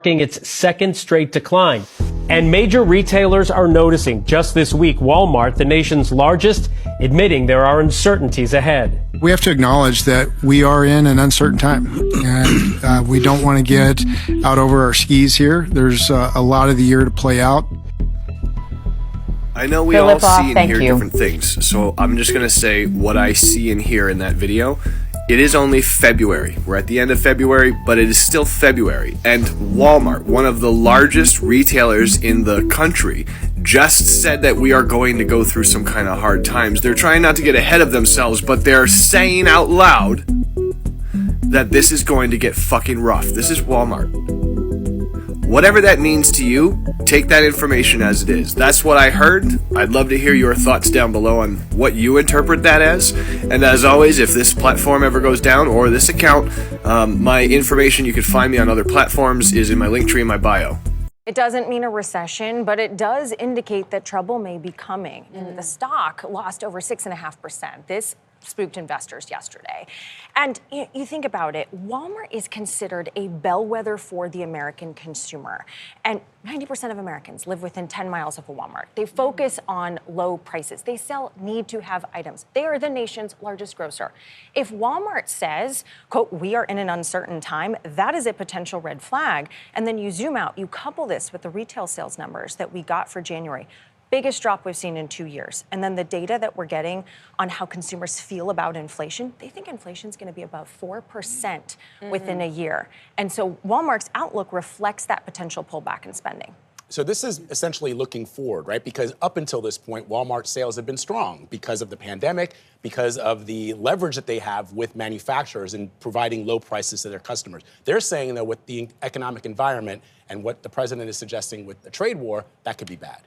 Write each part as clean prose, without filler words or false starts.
its second straight decline. And major retailers are noticing. Just this week, Walmart, the nation's largest, admitting there are uncertainties ahead. We have to acknowledge that we are in an uncertain time, and we don't want to get out over our skis here. There's a lot of the year to play out. I know we all see and hear different things, so I'm just going to say what I see and hear in that video. It is only February. We're at the end of February, but it is still February. And Walmart, one of the largest retailers in the country, just said that we are going to go through some kind of hard times. They're trying not to get ahead of themselves, but they're saying out loud that this is going to get fucking rough. This is Walmart. Whatever that means to you, take that information as it is. That's what I heard. I'd love to hear your thoughts down below on what you interpret that as. And as always, if this platform ever goes down, or this account, my information, you can find me on other platforms, is in my link tree in my bio. It doesn't mean a recession, but it does indicate that trouble may be coming. And the stock lost over 6.5%. This spooked investors yesterday. And you think about it, Walmart is considered a bellwether for the American consumer. And 90% of Americans live within 10 miles of a Walmart. They focus on low prices. They sell need-to-have items. They are the nation's largest grocer. If Walmart says, quote, we are in an uncertain time, that is a potential red flag. And then you zoom out, you couple this with the retail sales numbers that we got for January. Biggest drop we've seen in 2 years. And then the data that we're getting on how consumers feel about inflation, they think inflation is going to be about 4% within a year. And so Walmart's outlook reflects that potential pullback in spending. So this is essentially looking forward, right? Because up until this point, Walmart sales have been strong because of the pandemic, because of the leverage that they have with manufacturers in providing low prices to their customers. They're saying that with the economic environment and what the president is suggesting with the trade war, that could be bad.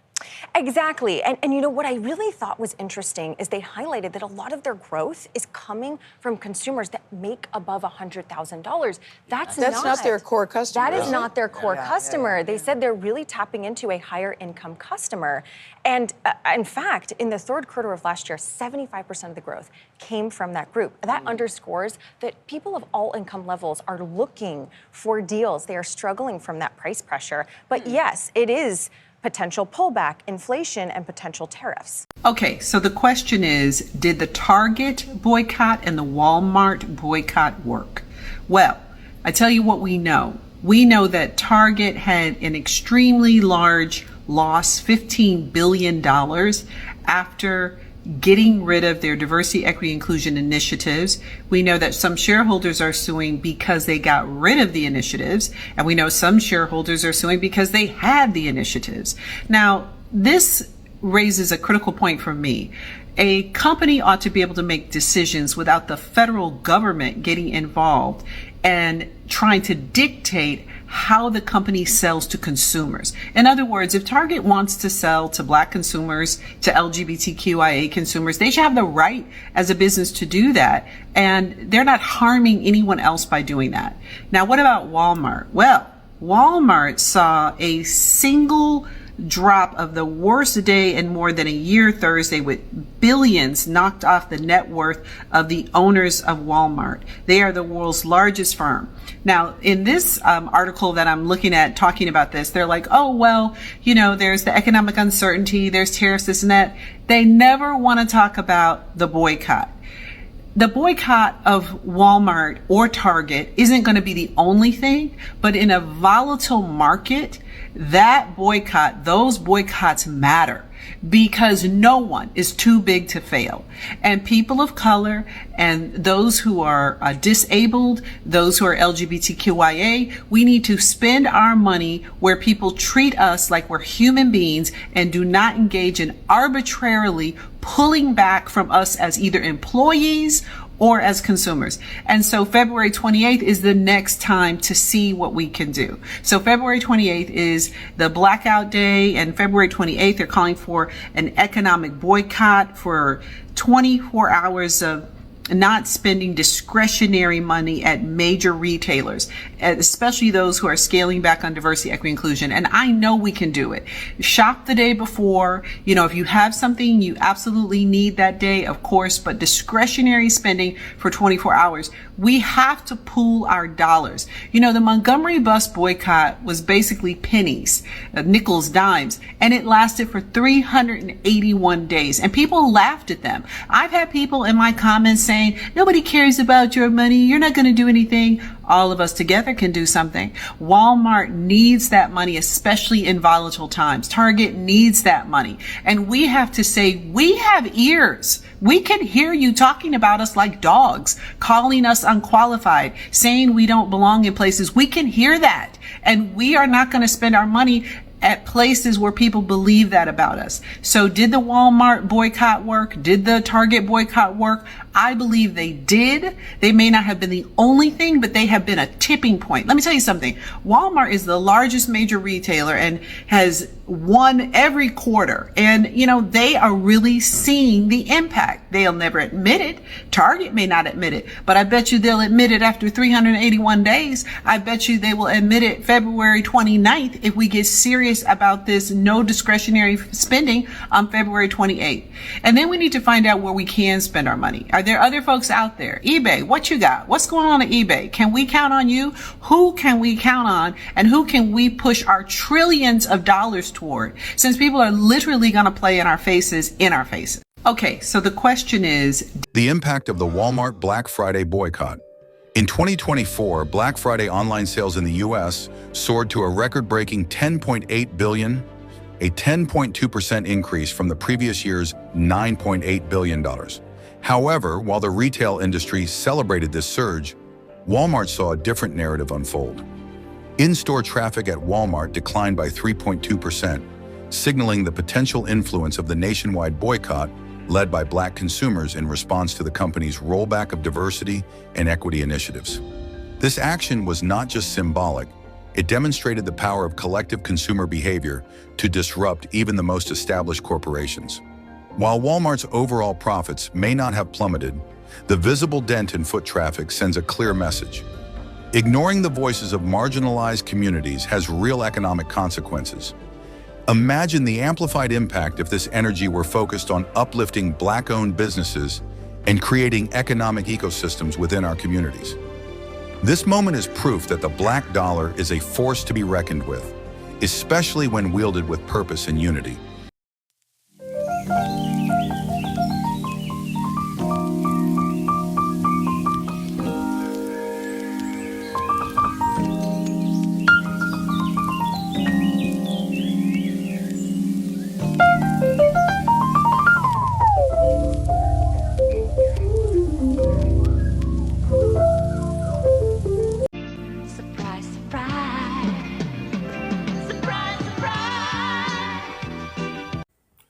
Exactly. And you know, what I really thought was interesting is they highlighted that a lot of their growth is coming from consumers that make above $100,000. That's not their core customer. That is not their core customer. They said they're really tapping into a higher income customer. And in fact, in the third quarter of last year, 75% of the growth came from that group. That underscores that people of all income levels are looking for deals. They are struggling from that price pressure. But yes, it is potential pullback, inflation, and potential tariffs. Okay, so the question is, did the Target boycott and the Walmart boycott work? Well, I tell you what we know. We know that Target had an extremely large loss, $15 billion, after getting rid of their diversity, equity, inclusion initiatives. We know that some shareholders are suing because they got rid of the initiatives, and we know some shareholders are suing because they had the initiatives. Now, this raises a critical point for me. A company ought to be able to make decisions without the federal government getting involved and trying to dictate how the company sells to consumers. In other words, if Target wants to sell to Black consumers, to LGBTQIA consumers, they should have the right as a business to do that. And they're not harming anyone else by doing that. Now, what about Walmart? Well, Walmart saw a single drop of the worst day in more than a year Thursday, with billions knocked off the net worth of the owners of Walmart. They are the world's largest firm. Now, in this article that I'm looking at talking about this, they're like, oh, well, you know, there's the economic uncertainty, there's tariffs, this and that. They never want to talk about the boycott. The boycott of Walmart or Target isn't going to be the only thing, but in a volatile market, that boycott, those boycotts matter, because no one is too big to fail. And people of color and those who are disabled, those who are LGBTQIA, we need to spend our money where people treat us like we're human beings and do not engage in arbitrarily pulling back from us as either employees or as consumers. And so February 28th is the next time to see what we can do. So February 28th is the blackout day, and February 28th they're calling for an economic boycott for 24 hours of not spending discretionary money at major retailers, especially those who are scaling back on diversity, equity, inclusion. And I know we can do it. Shop the day before. If you have something you absolutely need that day, of course, but discretionary spending for 24 hours, we have to pool our dollars. The Montgomery bus boycott was basically pennies, nickels, dimes, and it lasted for 381 days. And people laughed at them. I've had people in my comments saying, nobody cares about your money. You're not going to do anything. All of us together can do something. Walmart needs that money, especially in volatile times. Target needs that money. And we have to say, we have ears. We can hear you talking about us like dogs, calling us unqualified, saying we don't belong in places. We can hear that. And we are not going to spend our money at places where people believe that about us. So did the Walmart boycott work? Did the Target boycott work? I believe they did. They may not have been the only thing, but they have been a tipping point. Let me tell you something. Walmart is the largest major retailer and has won every quarter. And, they are really seeing the impact. They'll never admit it. Target may not admit it, but I bet you they'll admit it after 381 days. I bet you they will admit it February 29th if we get serious about this no discretionary spending on February 28th. And then we need to find out where we can spend our money. Are there other folks out there? eBay, what you got? What's going on at eBay? Can we count on you? Who can we count on? And who can we push our trillions of dollars toward? Since people are literally going to play in our faces. Okay, so the question is, the impact of the Walmart Black Friday boycott. In 2024, Black Friday online sales in the U.S. soared to a record-breaking $10.8 billion, a 10.2% increase from the previous year's $9.8 billion. However, while the retail industry celebrated this surge, Walmart saw a different narrative unfold. In-store traffic at Walmart declined by 3.2%, signaling the potential influence of the nationwide boycott led by Black consumers in response to the company's rollback of diversity and equity initiatives. This action was not just symbolic, it demonstrated the power of collective consumer behavior to disrupt even the most established corporations. While Walmart's overall profits may not have plummeted, the visible dent in foot traffic sends a clear message. Ignoring the voices of marginalized communities has real economic consequences. Imagine the amplified impact if this energy were focused on uplifting Black-owned businesses and creating economic ecosystems within our communities. This moment is proof that the Black dollar is a force to be reckoned with, especially when wielded with purpose and unity.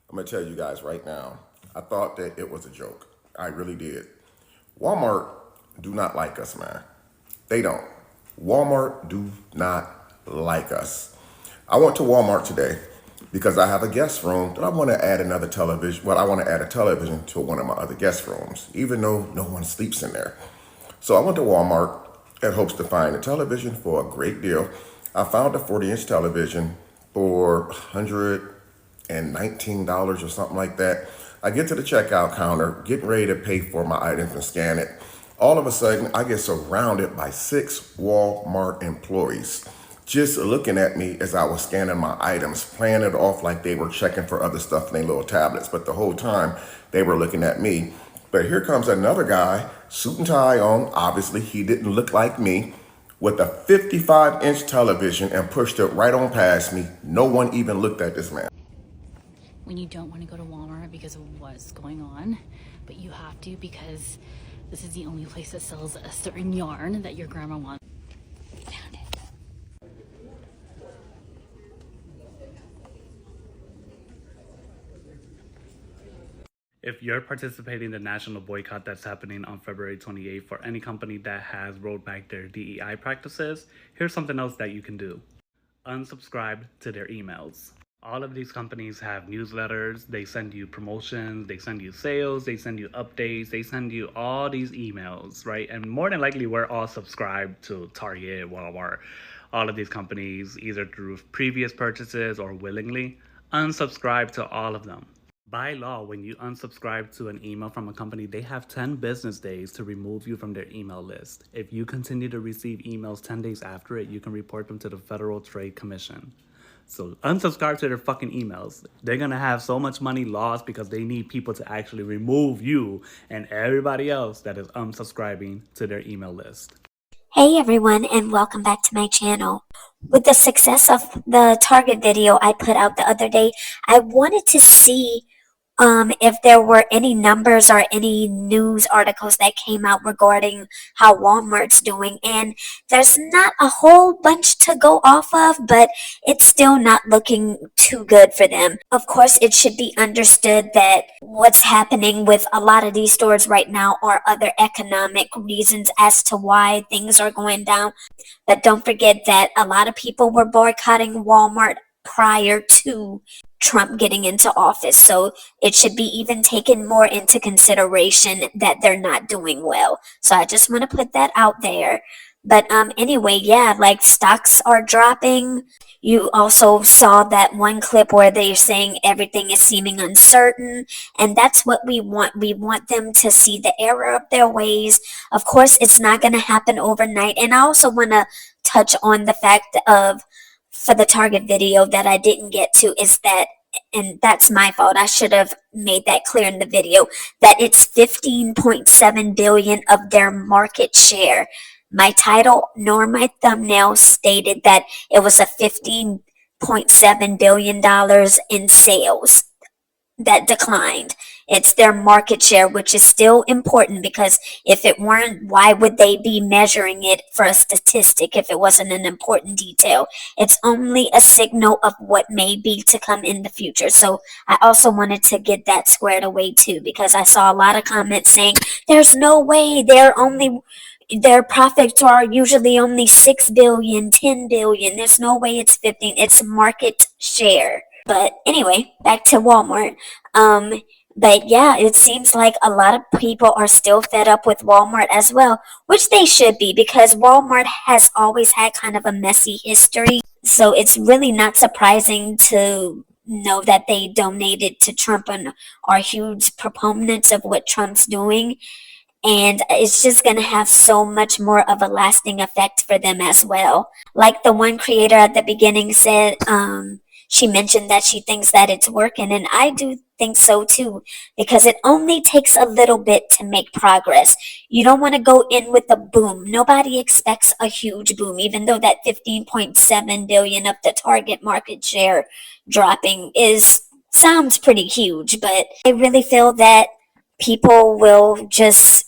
I'm gonna tell you guys right now, I thought that it was a joke. I really did. Walmart do not like us, man. They don't. Walmart do not like us. I went to Walmart today because I have a guest room that I want to add another television. Well, I want to add a television to one of my other guest rooms, even though no one sleeps in there. So I went to Walmart in hopes to find a television for a great deal. I found a 40-inch television for $119 or something like that. I get to the checkout counter, getting ready to pay for my items and scan it. All of a sudden, I get surrounded by 6 Walmart employees just looking at me as I was scanning my items, playing it off like they were checking for other stuff in their little tablets. But the whole time, they were looking at me. But here comes another guy, suit and tie on. Obviously, he didn't look like me, with a 55-inch television and pushed it right on past me. No one even looked at this man. When you don't want to go to Walmart because of what's going on, but you have to because this is the only place that sells a certain yarn that your grandma wants. Found it. If you're participating in the national boycott that's happening on February 28th for any company that has rolled back their DEI practices, here's something else that you can do. Unsubscribe to their emails. All of these companies have newsletters, they send you promotions, they send you sales, they send you updates, they send you all these emails, right? And more than likely, we're all subscribed to Target, Walmart, all of these companies, either through previous purchases or willingly. Unsubscribe to all of them. By law, when you unsubscribe to an email from a company, they have 10 business days to remove you from their email list. If you continue to receive emails 10 days after it, you can report them to the Federal Trade Commission. So unsubscribe to their fucking emails. They're gonna have so much money lost because they need people to actually remove you and everybody else that is unsubscribing to their email list. Hey everyone, and welcome back to my channel. With the success of the Target video I put out the other day, I wanted to see if there were any numbers or any news articles that came out regarding how Walmart's doing, and there's not a whole bunch to go off of, but it's still not looking too good for them. Of course, it should be understood that what's happening with a lot of these stores right now are other economic reasons as to why things are going down, but don't forget that a lot of people were boycotting Walmart prior to Trump getting into office, so it should be even taken more into consideration that they're not doing well. So I just want to put that out there. But anyway, yeah, like stocks are dropping. You also saw that one clip where they're saying everything is seeming uncertain, and that's what we want. We want them to see the error of their ways. Of course, it's not going to happen overnight. And I also want to touch on the fact of, for the Target video that I didn't get to, is that, and that's my fault, I should have made that clear in the video, that it's 15.7 billion of their market share. My title nor my thumbnail stated that it was a $15.7 billion in sales that declined. It's their market share, which is still important, because if it weren't, why would they be measuring it for a statistic if it wasn't an important detail? It's only a signal of what may be to come in the future. So I also wanted to get that squared away too, because I saw a lot of comments saying there's no way, their profits are usually only 6 billion, 10 billion. There's no way it's 15. It's market share. But anyway, back to Walmart. But yeah, it seems like a lot of people are still fed up with Walmart as well, which they should be, because Walmart has always had kind of a messy history. So it's really not surprising to know that they donated to Trump and are huge proponents of what Trump's doing. And it's just going to have so much more of a lasting effect for them as well. Like the one creator at the beginning said, she mentioned that she thinks that it's working, and I do think so too, because it only takes a little bit to make progress. You don't want to go in with a boom. Nobody expects a huge boom, even though that 15.7 billion of the Target market share dropping sounds pretty huge, but I really feel that people will just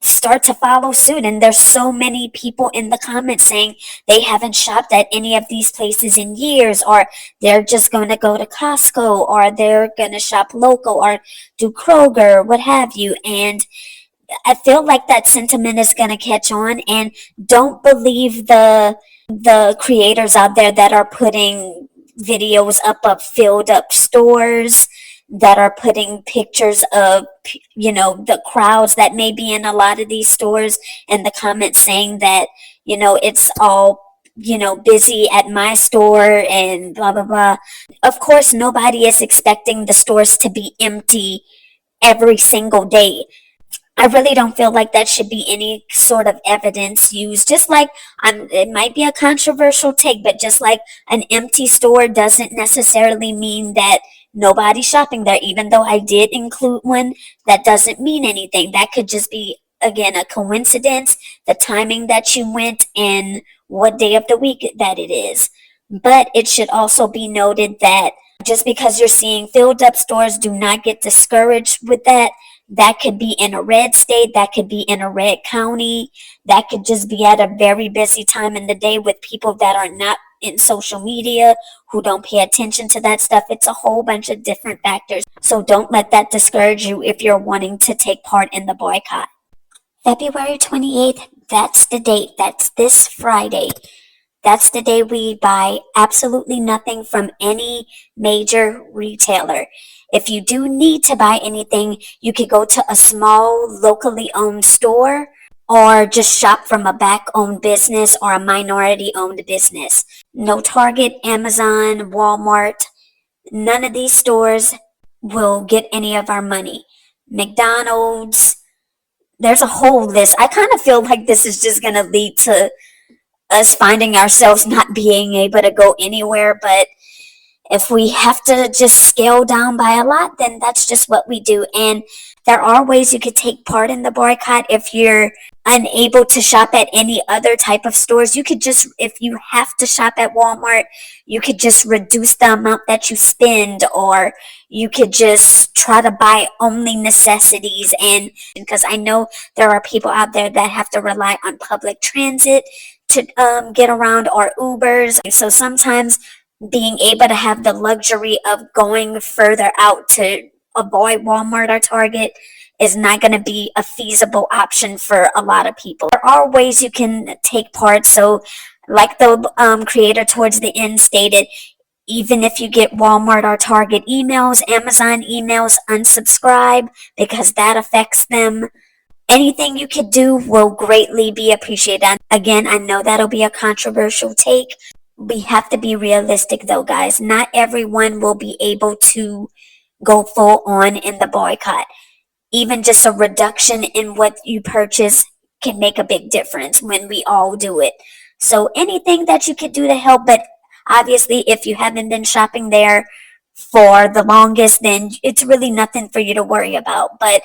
start to follow suit. And there's so many people in the comments saying they haven't shopped at any of these places in years, or they're just going to go to Costco, or they're going to shop local, or do Kroger, what have you. And I feel like that sentiment is going to catch on. And don't believe the creators out there that are putting videos up of filled up stores, that are putting pictures of, the crowds that may be in a lot of these stores, and the comments saying that, it's all, busy at my store and blah, blah, blah. Of course, nobody is expecting the stores to be empty every single day. I really don't feel like that should be any sort of evidence used. Just like, it might be a controversial take, but just like an empty store doesn't necessarily mean that nobody's shopping there. Even though I did include one, that doesn't mean anything. That could just be, again, a coincidence, the timing that you went and what day of the week that it is. But it should also be noted that just because you're seeing filled up stores, do not get discouraged with that. That could be in a red state, that could be in a red county, that could just be at a very busy time in the day with people that are not in social media, who don't pay attention to that stuff. It's a whole bunch of different factors. So don't let that discourage you if you're wanting to take part in the boycott. February 28th, that's the date. That's this Friday. That's the day we buy absolutely nothing from any major retailer. If you do need to buy anything, you could go to a small locally owned store or just shop from a black-owned business or a minority-owned business. No Target, Amazon, Walmart, none of these stores will get any of our money. McDonald's, there's a whole list. I kind of feel like this is just going to lead to us finding ourselves not being able to go anywhere, but if we have to just scale down by a lot, then that's just what we do. And there are ways you could take part in the boycott. If you're unable to shop at any other type of stores, you could just, if you have to shop at Walmart, you could just reduce the amount that you spend, or you could just try to buy only necessities. And because I know there are people out there that have to rely on public transit to get around, or Ubers. So sometimes being able to have the luxury of going further out to avoid Walmart or Target is not going to be a feasible option for a lot of people. There are ways you can take part. So like the creator towards the end stated, even if you get Walmart or Target emails, Amazon emails, unsubscribe, because that affects them. Anything you could do will greatly be appreciated. Again, I know that'll be a controversial take. We have to be realistic though, guys. Not everyone will be able to go full on in the boycott. Even just a reduction in what you purchase can make a big difference when we all do it. So anything that you could do to help, but obviously if you haven't been shopping there for the longest, then it's really nothing for you to worry about. But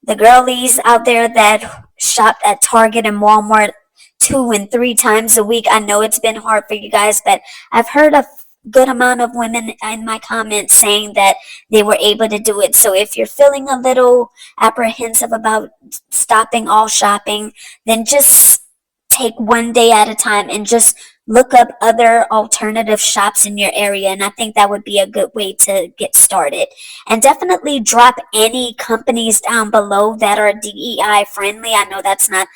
the girlies out there that shop at Target and Walmart 2 and 3 times a week, I know it's been hard for you guys, but I've heard a good amount of women in my comments saying that they were able to do it. So if you're feeling a little apprehensive about stopping all shopping, then just take one day at a time and just look up other alternative shops in your area. And I think that would be a good way to get started. And definitely drop any companies down below that are DEI friendly. I know that's not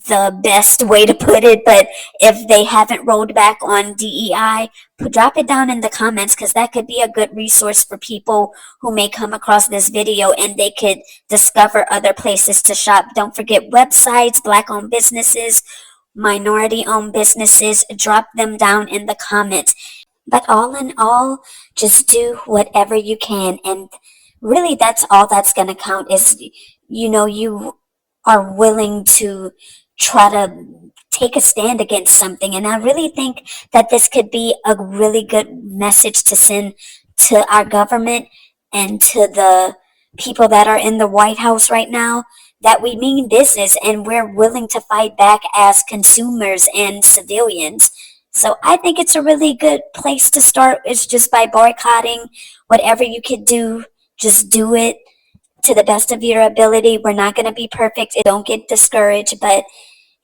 the best way to put it, but if they haven't rolled back on DEI, drop it down in the comments, because that could be a good resource for people who may come across this video and they could discover other places to shop. Don't forget websites, black-owned businesses, minority-owned businesses. Drop them down in the comments. But all in all, just do whatever you can, and really that's all that's going to count is, you are willing to try to take a stand against something. And I really think that this could be a really good message to send to our government and to the people that are in the White House right now, that we mean business and we're willing to fight back as consumers and civilians. So I think it's a really good place to start. It's just by boycotting. Whatever you could do, just do it to the best of your ability. We're not going to be perfect. Don't get discouraged. But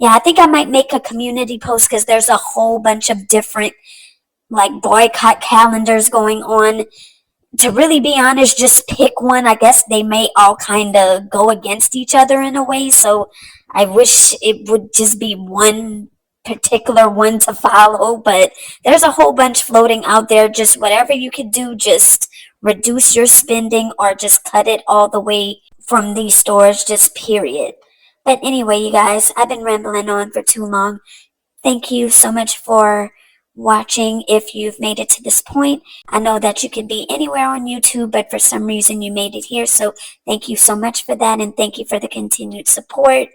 yeah, I think I might make a community post, because there's a whole bunch of different like boycott calendars going on. To really be honest, just pick one. I guess they may all kind of go against each other in a way. So I wish it would just be one particular one to follow. But there's a whole bunch floating out there. Just whatever you can do, just reduce your spending or just cut it all the way from these stores, just period. But anyway, you guys, I've been rambling on for too long. Thank you so much for watching. If you've made it to this point, I know that you can be anywhere on YouTube, but for some reason you made it here. So thank you so much for that, and thank you for the continued support.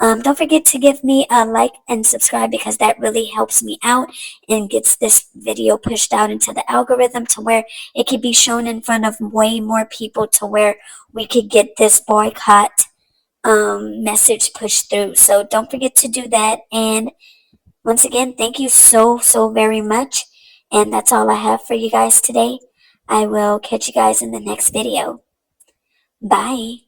Don't forget to give me a like and subscribe, because that really helps me out and gets this video pushed out into the algorithm to where it could be shown in front of way more people, to where we could get this boycott message pushed through. So don't forget to do that. And once again, thank you so very much. And that's all I have for you guys today. I will catch you guys in the next video. Bye.